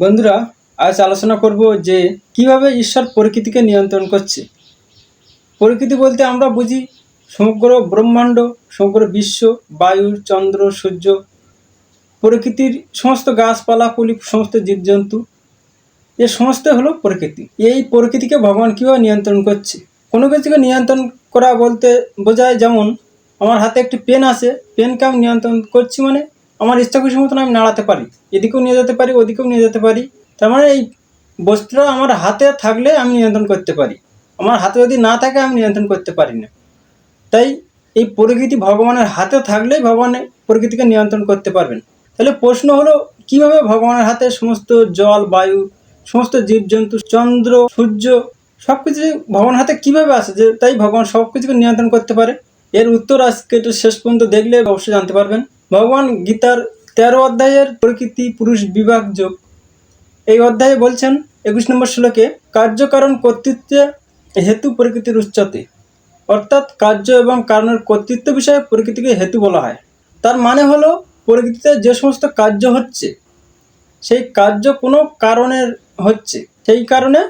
বন্ধুরা, আজ আলোচনা করব যে কিভাবে ঈশ্বর প্রকৃতিকে নিয়ন্ত্রণ করছে। প্রকৃতি বলতে আমরা বুঝি সমগ্র ব্রহ্মাণ্ড, সমগ্র বিশ্ব, বায়ু, চন্দ্র, সূর্য, প্রকৃতির সমস্ত গাছপালা, পুলি, সমস্ত জীবজন্তু, এ সমস্ত হলো প্রকৃতি। এই প্রকৃতিকে ভগবান কীভাবে নিয়ন্ত্রণ করছে। কোনো কিছুকে নিয়ন্ত্রণ করা বলতে বোঝায়, যেমন আমার হাতে একটি পেন আছে, পেনকে আমি নিয়ন্ত্রণ করছি মানে আমার ইচ্ছা খুশি মতন আমি নাড়াতে পারি, এদিকেও নিয়ে যেতে পারি, ওদিকেও নিয়ে যেতে পারি। তার মানে এই বস্তুটা আমার হাতে থাকলে আমি নিয়ন্ত্রণ করতে পারি, আমার হাতে যদি না থাকে আমি নিয়ন্ত্রণ করতে পারি না। তাই এই প্রকৃতি ভগবানের হাতে থাকলেই ভগবান প্রকৃতিকে নিয়ন্ত্রণ করতে পারবেন। তাহলে প্রশ্ন হলো, কিভাবে ভগবানের হাতে সমস্ত জল, বায়ু, সমস্ত জীবজন্তু, চন্দ্র, সূর্য সব কিছু ভগবানের হাতে কীভাবে আসে যে তাই ভগবান সব কিছুকে নিয়ন্ত্রণ করতে পারে? এর উত্তর আজকে একটু শেষ পর্যন্ত দেখলে অবশ্যই জানতে পারবেন। ভগবান গীতার 13 অধ্যায়ের প্রকৃতি পুরুষ বিভাগ যোগ এই অধ্যায়ে বলছেন 21 নম্বর শ্লোকে, কার্যকারণ কর্তৃত্বে হেতু প্রকৃতির উচ্চতে, অর্থাৎ কার্য এবং কারণের কর্তৃত্ব বিষয়ে প্রকৃতিকে হেতু বলা হয়। তার মানে হলো, প্রকৃতিতে যে সমস্ত কার্য হচ্ছে সেই কার্য কোনো কারণের হচ্ছে, সেই কারণে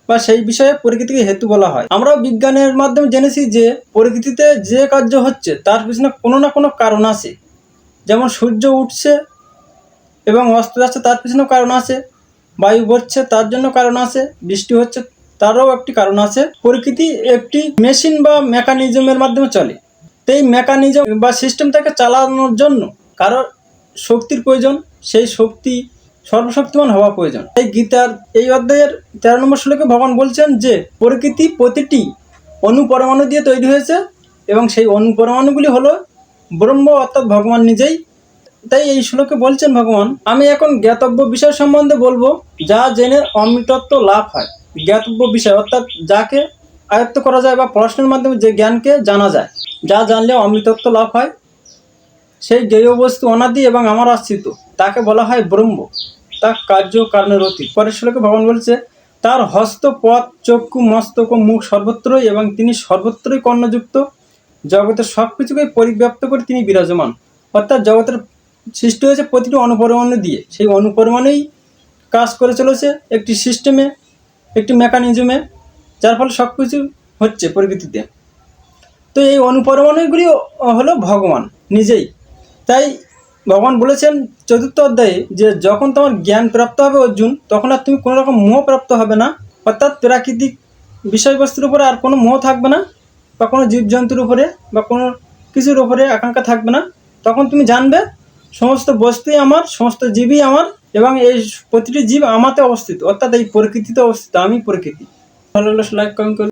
বা সেই বিষয়ে প্রকৃতিকে হেতু বলা হয়। আমরাও বিজ্ঞানের মাধ্যমে জেনেছি যে প্রকৃতিতে যে কার্য হচ্ছে তার পিছনে কোনো না কোনো কারণ আছে। যেমন সূর্য উঠছে এবং অস্ত যাচ্ছে, তার পিছনেও কারণ আছে। বায়ু বইছে, তার জন্য কারণ আছে। বৃষ্টি হচ্ছে, তারও একটি কারণ আছে। প্রকৃতি একটি মেশিন বা মেকানিজমের মাধ্যমে চলে। তো এই মেকানিজম বা সিস্টেমটাকে চালানোর জন্য কারোর শক্তির প্রয়োজন, সেই শক্তি সর্বশক্তিমান হওয়া প্রয়োজন। এই গীতার এই অধ্যায়ের 13 নম্বর শ্লোকে ভগবান বলছেন যে প্রকৃতি প্রতিটি অণুপরমাণু দিয়ে তৈরি হয়েছে এবং সেই অণুপরমাণুগুলি হলো ব্রহ্ম, অর্থাৎ ভগবান নিজেই। তাই এই শ্লোকে বলছেন ভগবান, আমি এখন জ্ঞাতব্য বিষয় সম্বন্ধে বলবো, যা জেনে অমৃতত্ব লাভ হয়। জ্ঞাতব্য বিষয় অর্থাৎ যাকে আয়ত্ত করা যায় বা পড়াশোনার মাধ্যমে যে জ্ঞানকে জানা যায়, যা জানলে অমৃতত্ব লাভ হয়, সেই জ্ঞেয় বস্তু অনাদি এবং আমার আশ্রিত, তাকে বলা হয় ব্রহ্ম। তার কার্য কারণের অতীত। পরের শ্লোকে ভগবান বলছে, তার হস্ত, পদ, চক্ষু, মস্তক ও মুখ সর্বত্রই এবং তিনি সর্বত্রই কর্ণযুক্ত, জগতের সব কিছুকে পরিব্যাপ্ত করে তিনি বিরাজমান। অর্থাৎ জগতের সৃষ্টি হয়েছে প্রতিটি অণুপরমাণু দিয়ে, সেই অণুপরমাণুই কাজ করে চলেছে একটি সিস্টেমে, একটি মেকানিজমে, যার ফলে সব কিছু হচ্ছে প্রকৃতিতে। তো এই অণুপরমাণুগুলি হলো ভগবান নিজেই। তাই ভগবান বলেছেন 4th অধ্যায়ে যে যখন তোমার জ্ঞান প্রাপ্ত হবে অর্জুন, তখন আর তুমি কোনো রকম মোহ প্রাপ্ত হবে না। অর্থাৎ প্রাকৃতিক বিষয়বস্তুর উপরে আর কোনো মোহ থাকবে না, বা কোনো জীবজন্তুর উপরে বা কোনো কিছুর উপরে আকাঙ্ক্ষা থাকবে না। তখন তুমি জানবে সমস্ত বস্তুই আমার, সমস্ত জীবই আমার, এবং এই প্রতিটি জীব আমাতে অবস্থিত, অর্থাৎ এই প্রকৃতিতে অবস্থিত। আমি প্রকৃতি। ভালো লাগলে লাইক, কমেন্ট করুন।